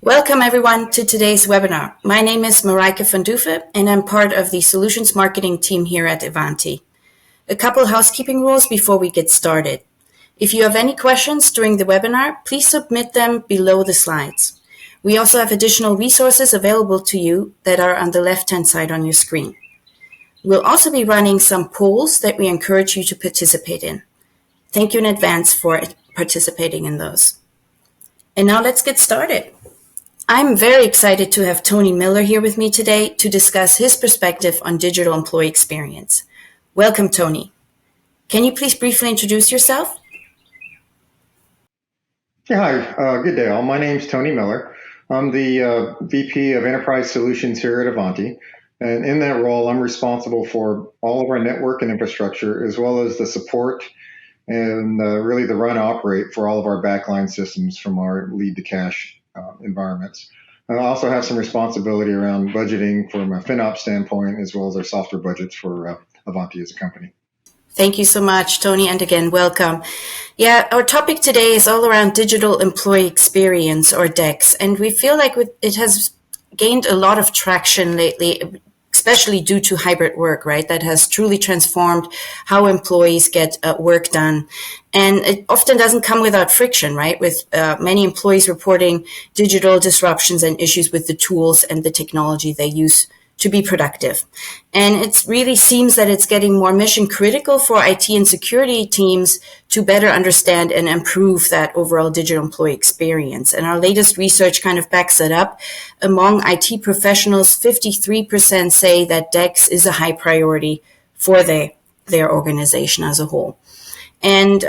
Welcome everyone to today's webinar. My name is Marijke van Duve and I'm part of the solutions marketing team here at Ivanti. A couple housekeeping rules before we get started. If you have any questions during the webinar, please submit them below the slides. We also have additional resources available to you that are on the left-hand side on your screen. We'll also be running some polls that we encourage you to participate in. Thank you in advance for participating in those. And now let's get started. I'm very excited to have Tony Miller here with me today to discuss his perspective on digital employee experience. Welcome, Tony. Can you please briefly introduce yourself? Yeah, hi. Good day, all. My name's Tony Miller. I'm the VP of Enterprise Solutions here at Ivanti. And in that role, I'm responsible for all of our network and infrastructure, as well as the support and really the run operate for all of our backline systems from our lead to cash environments. I also have some responsibility around budgeting from a FinOps standpoint, as well as our software budgets for Ivanti as a company. Thank you so much, Tony, and again, welcome. Yeah, our topic today is all around digital employee experience, or DEX, and we feel like it has gained a lot of traction lately, especially due to hybrid work, right? That has truly transformed how employees get work done. And it often doesn't come without friction, right? With many employees reporting digital disruptions and issues with the tools and the technology they use to be productive. And it really seems that it's getting more mission critical for IT and security teams to better understand and improve that overall digital employee experience. And our latest research kind of backs it up. Among IT professionals, 53% say that DEX is a high priority for their organization as a whole. And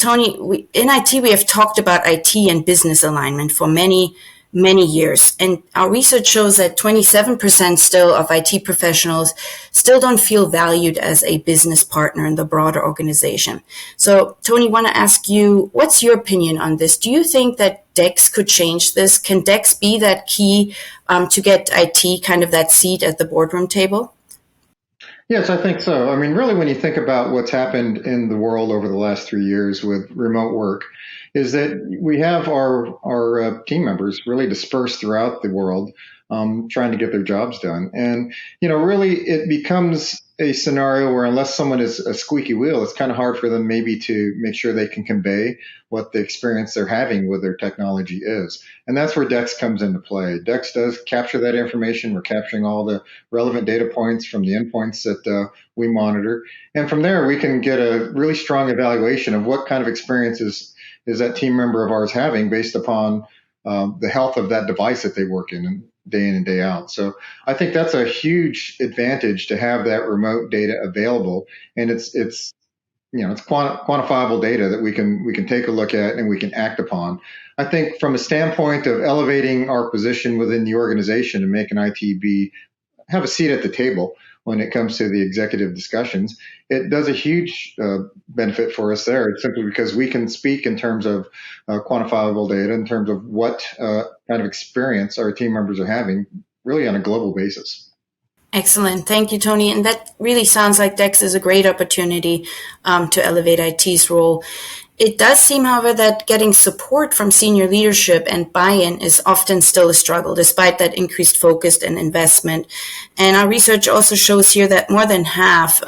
Tony, in IT, we have talked about IT and business alignment for many years. And our research shows that 27% still of IT professionals still don't feel valued as a business partner in the broader organization. So, Tony, I want to ask you, what's your opinion on this? Do you think that DEX could change this? Can DEX be that key to get IT kind of that seat at the boardroom table? Yes, I think so. I mean, really, when you think about what's happened in the world over the last 3 years with remote work, is that we have our team members really dispersed throughout the world, trying to get their jobs done. And, really it becomes a scenario where unless someone is a squeaky wheel, it's kind of hard for them maybe to make sure they can convey what the experience they're having with their technology is. And that's where DEX comes into play. DEX does capture that information. We're capturing all the relevant data points from the endpoints that we monitor. And from there, we can get a really strong evaluation of what kind of experiences is that team member of ours having based upon the health of that device that they work in and day out. So I think that's a huge advantage to have that remote data available, and it's quantifiable data that we can take a look at and we can act upon. I think from a standpoint of elevating our position within the organization and making IT have a seat at the table when it comes to the executive discussions, it does a huge benefit for us there. It's simply because we can speak in terms of quantifiable data, in terms of what kind of experience our team members are having, really on a global basis. Excellent. Thank you, Tony. And that really sounds like DEX is a great opportunity to elevate IT's role. It does seem, however, that getting support from senior leadership and buy-in is often still a struggle, despite that increased focus and investment. And our research also shows here that more than half,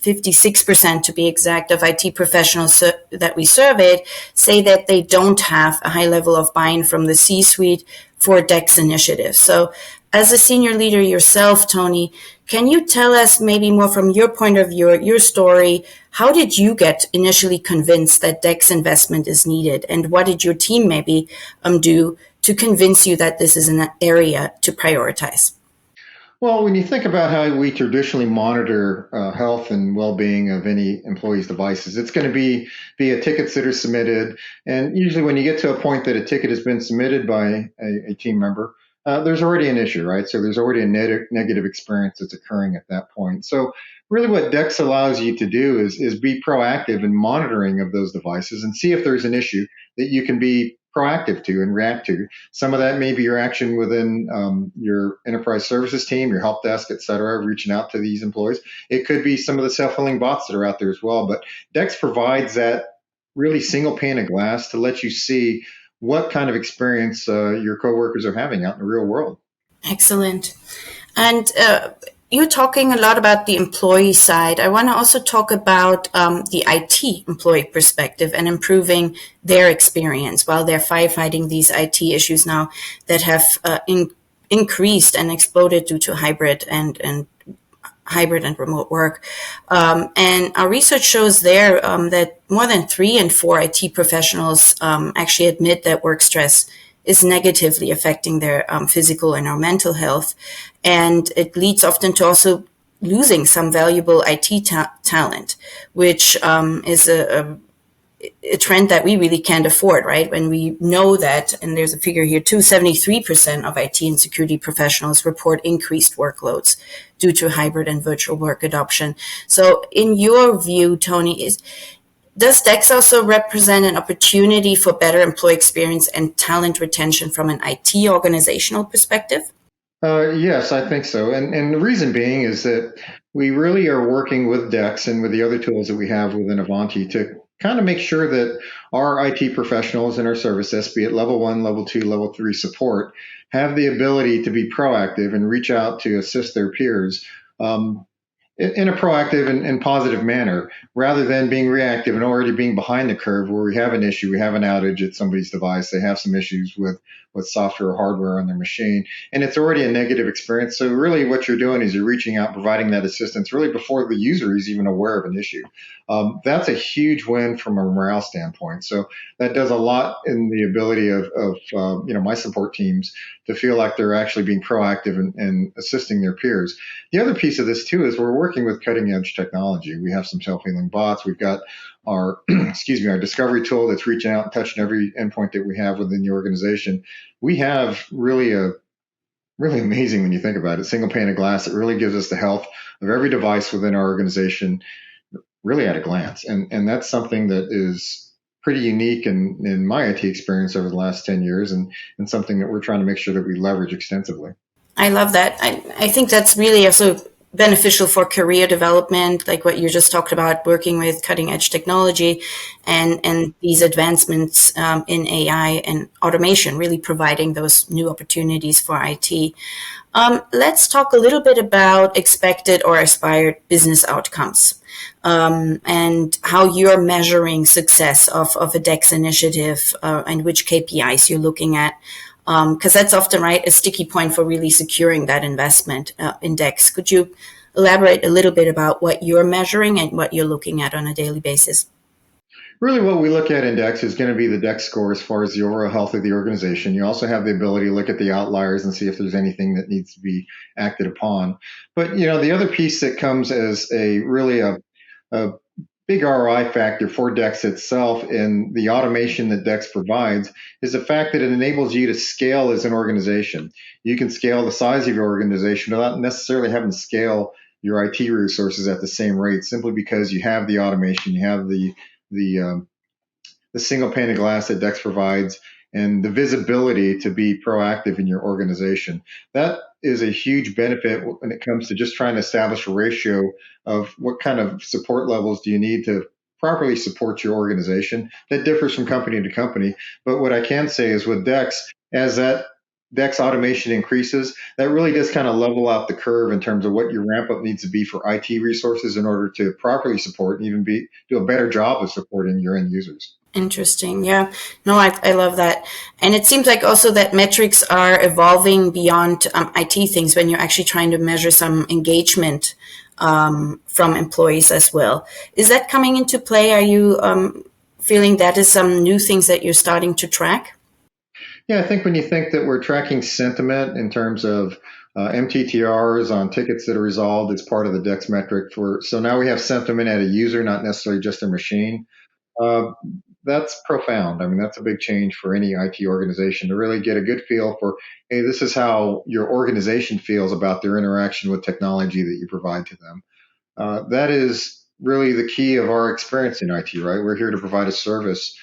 56% to be exact, of IT professionals that we surveyed say that they don't have a high level of buy-in from the C-suite for DEX initiatives. So as a senior leader yourself, Tony, can you tell us maybe more from your point of view, your story, how did you get initially convinced that DEX investment is needed? And what did your team maybe do to convince you that this is an area to prioritize? Well, when you think about how we traditionally monitor health and well-being of any employee's devices, it's going to be via tickets that are submitted. And usually when you get to a point that a ticket has been submitted by a team member, there's already an issue, right? So there's already a negative experience that's occurring at that point. So really what DEX allows you to do is be proactive in monitoring of those devices and see if there's an issue that you can be proactive to and react to. Some of that may be your action within your enterprise services team, your help desk, et cetera, reaching out to these employees. It could be some of the self-healing bots that are out there as well. But DEX provides that really single pane of glass to let you see what kind of experience your coworkers are having out in the real world. Excellent. And you're talking a lot about the employee side. I want to also talk about the IT employee perspective and improving their experience while they're firefighting these IT issues now that have increased and exploded due to hybrid and remote work. And our research shows there that more than 3 in 4 IT professionals actually admit that work stress is negatively affecting their physical and or mental health. And it leads often to also losing some valuable IT talent, which is a trend that we really can't afford, right? When we know that, and there's a figure here too, 73% of IT and security professionals report increased workloads due to hybrid and virtual work adoption. So in your view, Tony, does DEX also represent an opportunity for better employee experience and talent retention from an IT organizational perspective? Yes, I think so. And the reason being is that we really are working with DEX and with the other tools that we have within Ivanti to kind of make sure that our IT professionals in our service desk, be it level 1, level 2, level 3 support, have the ability to be proactive and reach out to assist their peers. In a proactive and positive manner rather than being reactive and already being behind the curve where we have an issue, we have an outage at somebody's device, they have some issues with software or hardware on their machine, and it's already a negative experience. So really what you're doing is you're reaching out, providing that assistance really before the user is even aware of an issue. That's a huge win from a morale standpoint. So that does a lot in the ability of my support teams to feel like they're actually being proactive and assisting their peers. The other piece of this too is we're working with cutting edge technology. We have some self-healing bots. We've got our our discovery tool that's reaching out and touching every endpoint that we have within the organization. We have really amazing when you think about it, single pane of glass that really gives us the health of every device within our organization really at a glance. And that's something that is pretty unique in my IT experience over the last 10 years and something that we're trying to make sure that we leverage extensively. I love that. I think that's really also beneficial for career development, like what you just talked about, working with cutting edge technology and these advancements in AI and automation, really providing those new opportunities for IT. Let's talk a little bit about expected or aspired business outcomes and how you're measuring success of a DEX initiative and which KPIs you're looking at. Because that's often, right, a sticky point for really securing that investment in DEX. Could you elaborate a little bit about what you're measuring and what you're looking at on a daily basis? Really, what we look at in DEX is going to be the DEX score as far as the overall health of the organization. You also have the ability to look at the outliers and see if there's anything that needs to be acted upon. But the other piece that comes as a big ROI factor for DEX itself and the automation that DEX provides is the fact that it enables you to scale as an organization. You can scale the size of your organization without necessarily having to scale your IT resources at the same rate, simply because you have the automation, you have the the single pane of glass that DEX provides, and the visibility to be proactive in your organization. That is a huge benefit when it comes to just trying to establish a ratio of what kind of support levels do you need to properly support your organization. That differs from company to company. But what I can say is with DEX, as that DEX automation increases, that really does kind of level out the curve in terms of what your ramp up needs to be for IT resources in order to properly support and even do a better job of supporting your end users. Interesting. Yeah. No, I love that. And it seems like also that metrics are evolving beyond IT things when you're actually trying to measure some engagement from employees as well. Is that coming into play? Are you feeling that is some new things that you're starting to track? Yeah, I think when you think that we're tracking sentiment in terms of MTTRs on tickets that are resolved, it's part of the DEX metric so now we have sentiment at a user, not necessarily just a machine. Uh, that's profound. I mean, that's a big change for any IT organization to really get a good feel for, hey, this is how your organization feels about their interaction with technology that you provide to them. That is really the key of our experience in IT, right? We're here to provide a service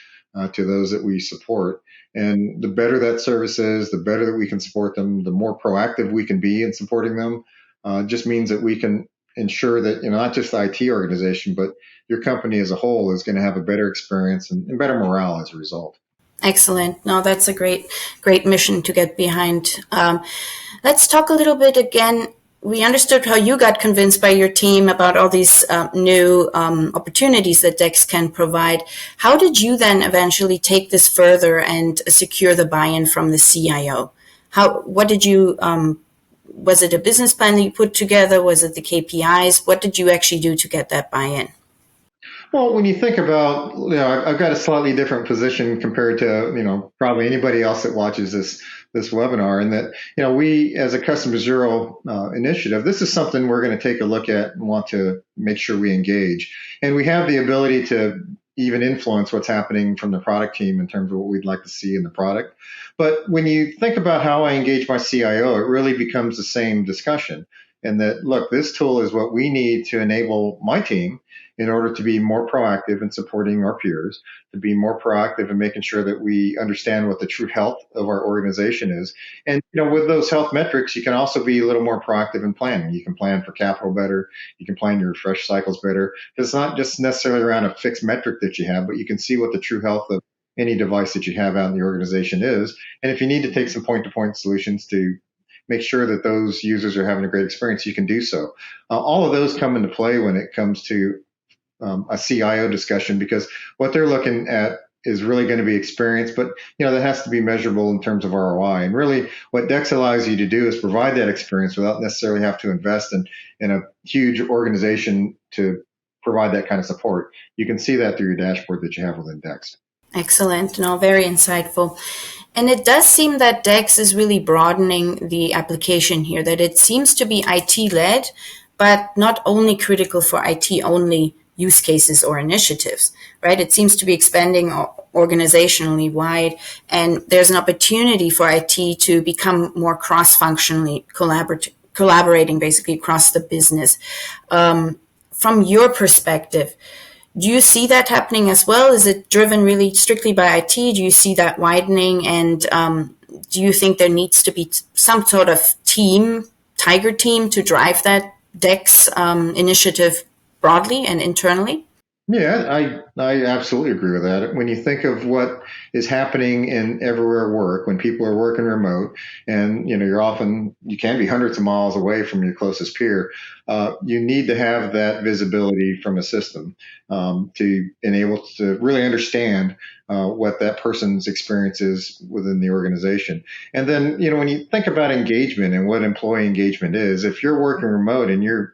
to those that we support. And the better that service is, the better that we can support them, the more proactive we can be in supporting them. Just means that we can ensure that, not just the IT organization, but your company as a whole is going to have a better experience and better morale as a result. Excellent. No, that's a great mission to get behind. Let's talk a little bit again. We understood how you got convinced by your team about all these new opportunities that DEX can provide. How did you then eventually take this further and secure the buy-in from the CIO? What did you, was it a business plan that you put together? Was it the KPIs? What did you actually do to get that buy-in? Well, when you think about, I've got a slightly different position compared to, probably anybody else that watches this webinar, and that, we as a Customer Zero initiative, this is something we're going to take a look at and want to make sure we engage, and we have the ability to even influence what's happening from the product team in terms of what we'd like to see in the product. But when you think about how I engage my CIO, it really becomes the same discussion. And that, look, this tool is what we need to enable my team in order to be more proactive in supporting our peers, to be more proactive in making sure that we understand what the true health of our organization is. And with those health metrics, you can also be a little more proactive in planning. You can plan for capital better. You can plan your refresh cycles better. It's not just necessarily around a fixed metric that you have, but you can see what the true health of any device that you have out in the organization is. And if you need to take some point-to-point solutions to make sure that those users are having a great experience, you can do so. All of those come into play when it comes to a CIO discussion, because what they're looking at is really going to be experience, but that has to be measurable in terms of ROI. And really, what DEX allows you to do is provide that experience without necessarily have to invest in a huge organization to provide that kind of support. You can see that through your dashboard that you have within DEX. Excellent. No, very insightful. And it does seem that DEX is really broadening the application here, that it seems to be IT led, but not only critical for IT only use cases or initiatives, right? It seems to be expanding organizationally wide, and there's an opportunity for IT to become more cross-functionally collaborating basically across the business. From your perspective, do you see that happening as well? Is it driven really strictly by IT? Do you see that widening? And do you think there needs to be some sort of team, tiger team, to drive that DEX initiative broadly and internally? Yeah, I absolutely agree with that. When you think of what is happening in everywhere work, when people are working remote, and you can be hundreds of miles away from your closest peer, you need to have that visibility from a system to enable to really understand what that person's experience is within the organization. And then, when you think about engagement and what employee engagement is, if you're working remote and your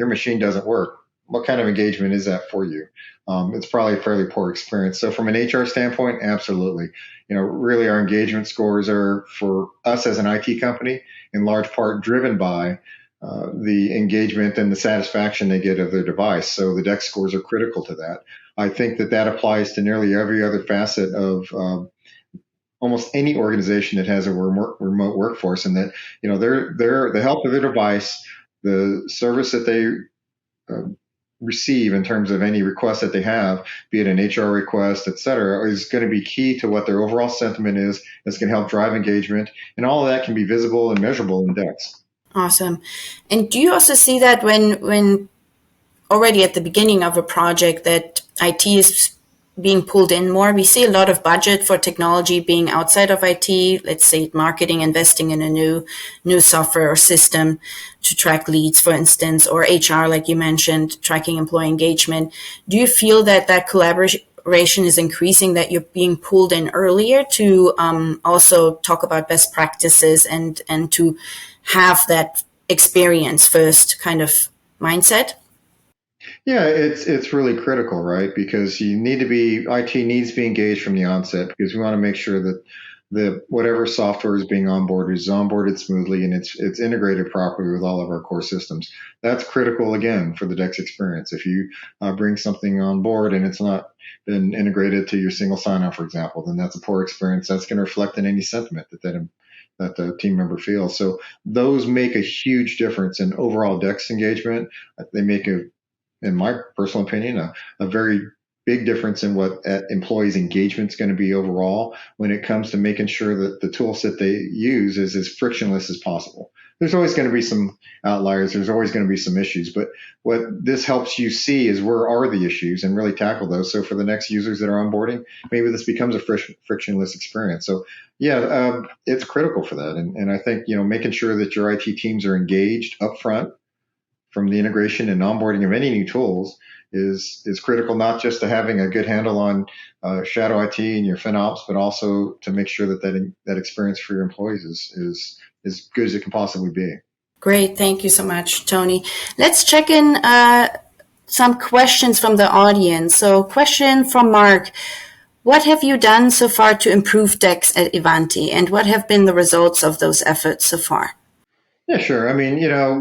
machine doesn't work, what kind of engagement is that for you? It's probably a fairly poor experience. So from an HR standpoint, absolutely. Really our engagement scores are, for us as an IT company, in large part driven by the engagement and the satisfaction they get of their device. So the DEX scores are critical to that. I think that applies to nearly every other facet of almost any organization that has a remote workforce, and that the health of their device, the service that they receive in terms of any request that they have, be it an HR request, et cetera, is going to be key to what their overall sentiment is. That's going to help drive engagement, and all of that can be visible and measurable in DEX. Awesome. And do you also see that when already at the beginning of a project that IT is being pulled in more? We see a lot of budget for technology being outside of IT, let's say marketing, investing in a new software or system to track leads, for instance, or HR, like you mentioned, tracking employee engagement. Do you feel that collaboration is increasing, that you're being pulled in earlier to also talk about best practices and to have that experience first kind of mindset? Yeah, it's really critical, right? Because IT needs to be engaged from the onset, because we want to make sure that whatever software is being onboarded is onboarded smoothly and it's integrated properly with all of our core systems. That's critical, again, for the DEX experience. If you bring something on board and it's not been integrated to your single sign-on, for example, then that's a poor experience. That's going to reflect in any sentiment that the team member feels. So those make a huge difference in overall DEX engagement. They make in my personal opinion, a very big difference in what employees' engagement is going to be overall when it comes to making sure that the tool set they use is as frictionless as possible. There's always going to be some outliers. There's always going to be some issues, but what this helps you see is where are the issues and really tackle those. So for the next users that are onboarding, maybe this becomes a frictionless experience. So yeah, it's critical for that. And I think, making sure that your IT teams are engaged upfront from the integration and onboarding of any new tools is critical, not just to having a good handle on shadow IT and your FinOps, but also to make sure that experience for your employees is as good as it can possibly be. Great. Thank you so much, Tony. Let's check in some questions from the audience. So question from Mark. What have you done so far to improve DEX at Ivanti, and what have been the results of those efforts so far? Yeah, sure. I mean,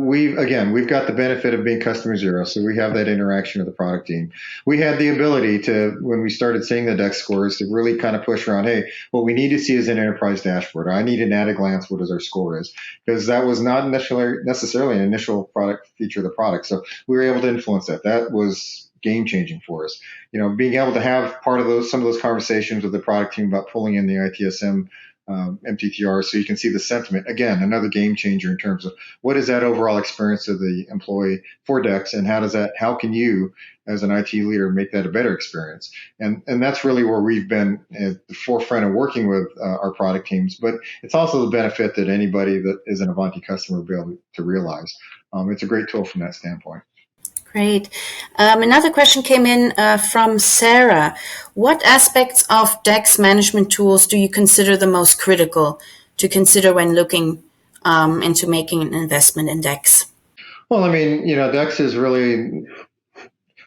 we've got the benefit of being customer zero, so we have that interaction with the product team. We had the ability to, when we started seeing the DEX scores, to really kind of push around, hey, what we need to see is an enterprise dashboard. I need an at a glance what is our score is, because that was not necessarily an initial product feature of the product. So we were able to influence that. That was game changing for us. Being able to have some of those conversations with the product team about pulling in the ITSM MTTR, so you can see the sentiment. Again, another game changer in terms of what is that overall experience of the employee for DEX, and how can you, as an IT leader, make that a better experience? And that's really where we've been at the forefront of working with our product teams. But it's also the benefit that anybody that is an Ivanti customer will be able to realize. It's a great tool from that standpoint. Great. Another question came in from Sarah. What aspects of DEX management tools do you consider the most critical to consider when looking into making an investment in DEX? Well, I mean, DEX is really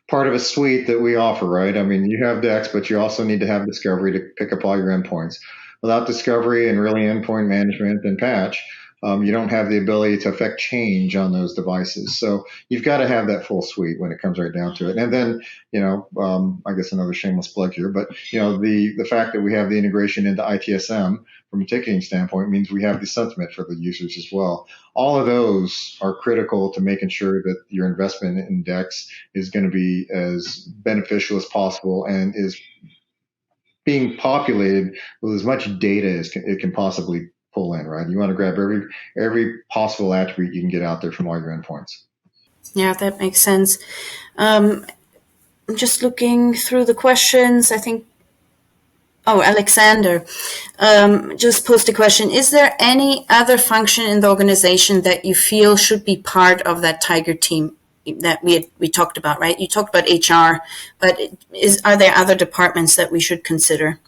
part of a suite that we offer, right? I mean, you have DEX, but you also need to have Discovery to pick up all your endpoints. Without Discovery and really endpoint management and patch, you don't have the ability to affect change on those devices. So you've got to have that full suite when it comes right down to it. And then, I guess another shameless plug here, but the fact that we have the integration into ITSM from a ticketing standpoint means we have the sentiment for the users as well. All of those are critical to making sure that your investment in DEX is going to be as beneficial as possible and is being populated with as much data as it can possibly pull in, right? You want to grab every possible attribute you can get out there from all your endpoints. Yeah, that makes sense. I'm just looking through the questions. I think, Alexander just posed a question. Is there any other function in the organization that you feel should be part of that Tiger team that we talked about, right? You talked about HR, but are there other departments that we should consider?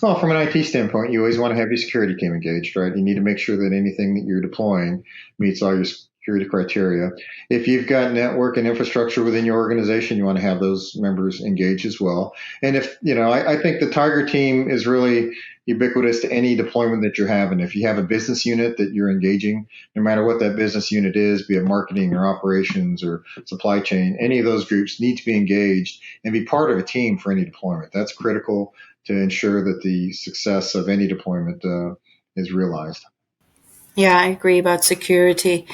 Well, from an IT standpoint, you always want to have your security team engaged, right? You need to make sure that anything that you're deploying meets all your security criteria. If you've got network and infrastructure within your organization, you want to have those members engaged as well. And if, I think the Tiger team is really ubiquitous to any deployment that you're having. If you have a business unit that you're engaging, no matter what that business unit is, be it marketing or operations or supply chain, any of those groups need to be engaged and be part of a team for any deployment. That's critical to ensure that the success of any deployment is realized. Yeah, I agree about security.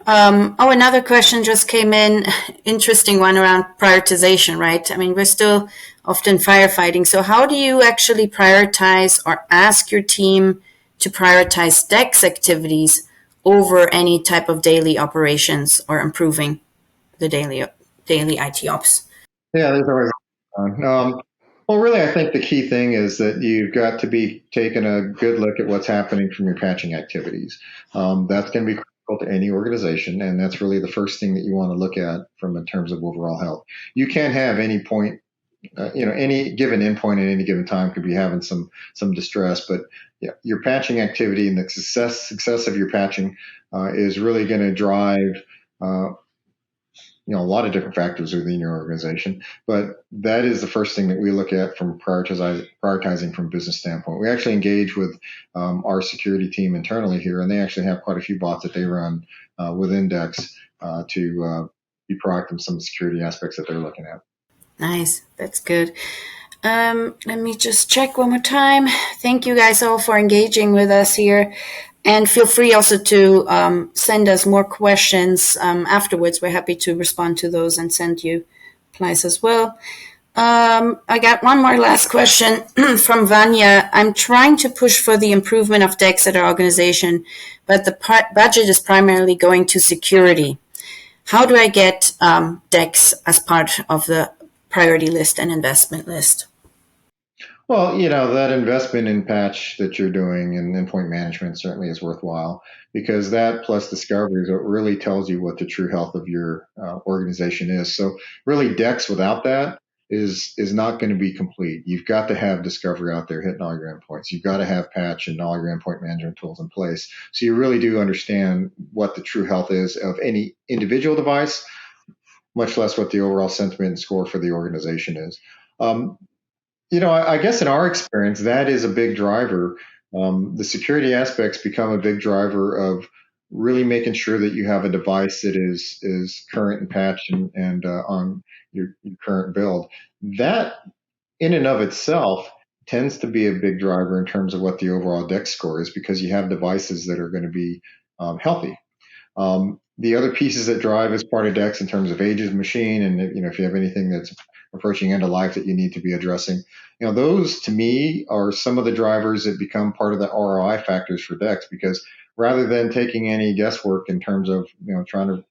Another question just came in. Interesting one around prioritization, right? I mean, we're still often firefighting. So how do you actually prioritize or ask your team to prioritize DEX activities over any type of daily operations or improving the daily IT ops? Yeah, there's always well, really, I think the key thing is that you've got to be taking a good look at what's happening from your patching activities. That's going to be critical to any organization, and that's really the first thing that you want to look at from in terms of overall health. You can't have any point, any given endpoint at any given time could be having some distress, but your patching activity and the success of your patching is really going to drive a lot of different factors within your organization, but that is the first thing that we look at from prioritizing from a business standpoint. We actually engage with our security team internally here, and they actually have quite a few bots that they run within DEX to be proactive in some of the security aspects that they're looking at. Nice. That's good. Let me just check one more time. Thank you guys all for engaging with us here. And feel free also to send us more questions afterwards. We're happy to respond to those and send you replies as well. I got one more last question from Vanya. I'm trying to push for the improvement of DEX at our organization, but the budget is primarily going to security. How do I get DEX as part of the priority list and investment list? Well, that investment in patch that you're doing in endpoint management certainly is worthwhile because that plus discovery is what really tells you what the true health of your organization is. So really DEX without that is not going to be complete. You've got to have discovery out there hitting all your endpoints. You've got to have patch and all your endpoint management tools in place. So you really do understand what the true health is of any individual device, much less what the overall sentiment and score for the organization is. I guess in our experience, that is a big driver. The security aspects become a big driver of really making sure that you have a device that is current and patched and on your current build. That in and of itself tends to be a big driver in terms of what the overall DEX score is because you have devices that are going to be healthy. The other pieces that drive as part of DEX in terms of age of machine, and if you have anything that's approaching end of life that you need to be addressing, those to me are some of the drivers that become part of the ROI factors for DEX. Because rather than taking any guesswork in terms of trying to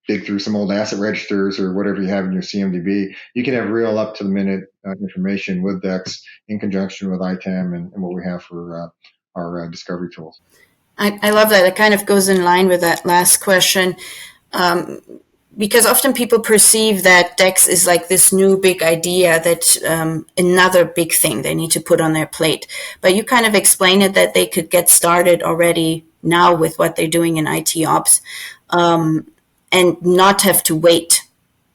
dig through some old asset registers or whatever you have in your CMDB, you can have real up to the minute information with DEX in conjunction with ITAM and what we have for our discovery tools. I love that. It kind of goes in line with that last question. Because often people perceive that DEX is like this new big idea, that another big thing they need to put on their plate. But you kind of explain it that they could get started already now with what they're doing in IT ops, and not have to wait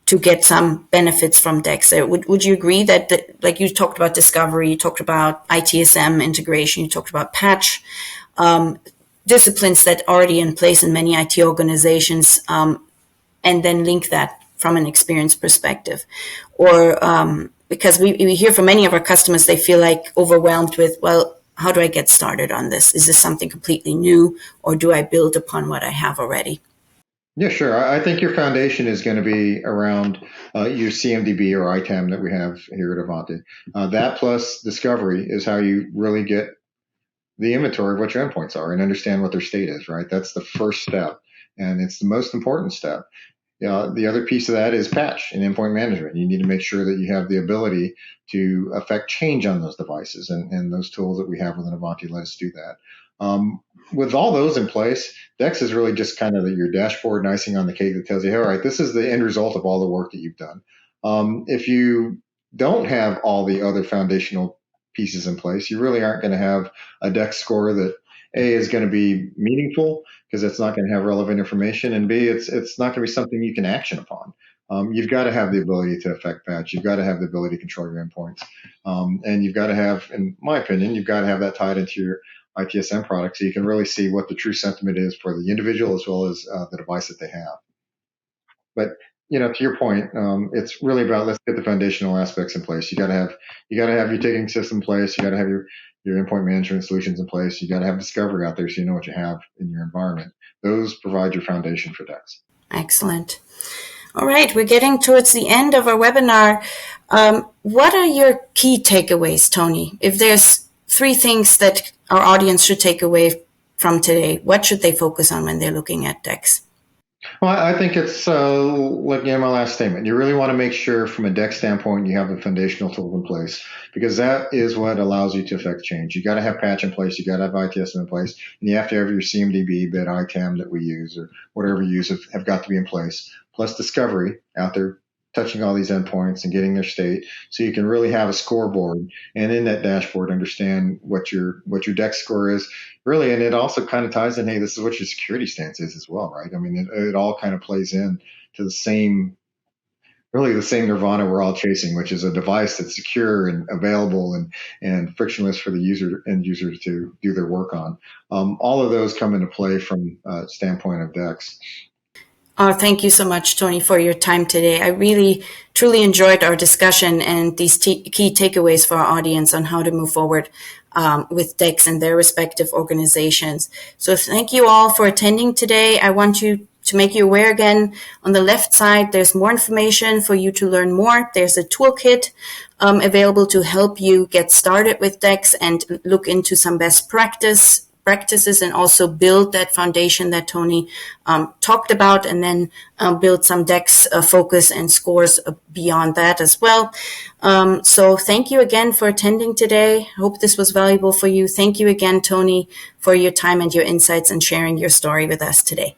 to get some benefits from DEX. Would you agree that, like you talked about discovery, you talked about ITSM integration, you talked about patch, disciplines that are already in place in many IT organizations, and then link that from an experience perspective? Or because we hear from many of our customers, they feel like overwhelmed with, well, how do I get started on this? Is this something completely new, or do I build upon what I have already? Yeah, sure. I think your foundation is going to be around your CMDB or ITAM that we have here at Ivanti. That plus discovery is how you really get the inventory of what your endpoints are and understand what their state is, right? That's the first step, and it's the most important step. The other piece of that is patch and endpoint management. You need to make sure that you have the ability to affect change on those devices, and those tools that we have within Ivanti let us do that. With all those in place, DEX is really just kind of your dashboard and icing on the cake that tells you, all right, this is the end result of all the work that you've done. If you don't have all the other foundational pieces in place, you really aren't going to have a DEX score that A is going to be meaningful because it's not going to have relevant information, and B, it's not going to be something you can action upon. You've got to have the ability to affect patch. You've got to have the ability to control your endpoints, and you've got to have, in my opinion, you've got to have that tied into your ITSM product so you can really see what the true sentiment is for the individual as well as the device that they have. But to your point, it's really about let's get the foundational aspects in place. You got to have your ticketing system in place. You got to have your endpoint management solutions in place. You got to have discovery out there so you know what you have in your environment. Those provide your foundation for DEX. Excellent. All right, we're getting towards the end of our webinar. What are your key takeaways, Tony? If there's 3 things that our audience should take away from today, what should they focus on when they're looking at DEX? Well, I think it's like my last statement. You really want to make sure from a DEX standpoint you have the foundational tools in place because that is what allows you to affect change. You got to have patch in place, you got to have ITSM in place, and you have to have your CMDB, bit ITAM that we use or whatever you use have got to be in place. Plus discovery out there touching all these endpoints and getting their state so you can really have a scoreboard and in that dashboard understand what your DEX score is really. And it also kind of ties in, hey, this is what your security stance is as well, right? I mean, it all kind of plays in to the same nirvana we're all chasing, which is a device that's secure and available and frictionless for the end user to do their work on. All of those come into play from a standpoint of DEX. Oh, thank you so much, Tony, for your time today. I really, truly enjoyed our discussion and these key takeaways for our audience on how to move forward with DEX and their respective organizations. So thank you all for attending today. I want you to make you aware again, on the left side, there's more information for you to learn more. There's a toolkit available to help you get started with DEX and look into some best practices and also build that foundation that Tony talked about, and then build some DEX focus and scores beyond that as well. So thank you again for attending today. Hope this was valuable for you. Thank you again, Tony, for your time and your insights and sharing your story with us today.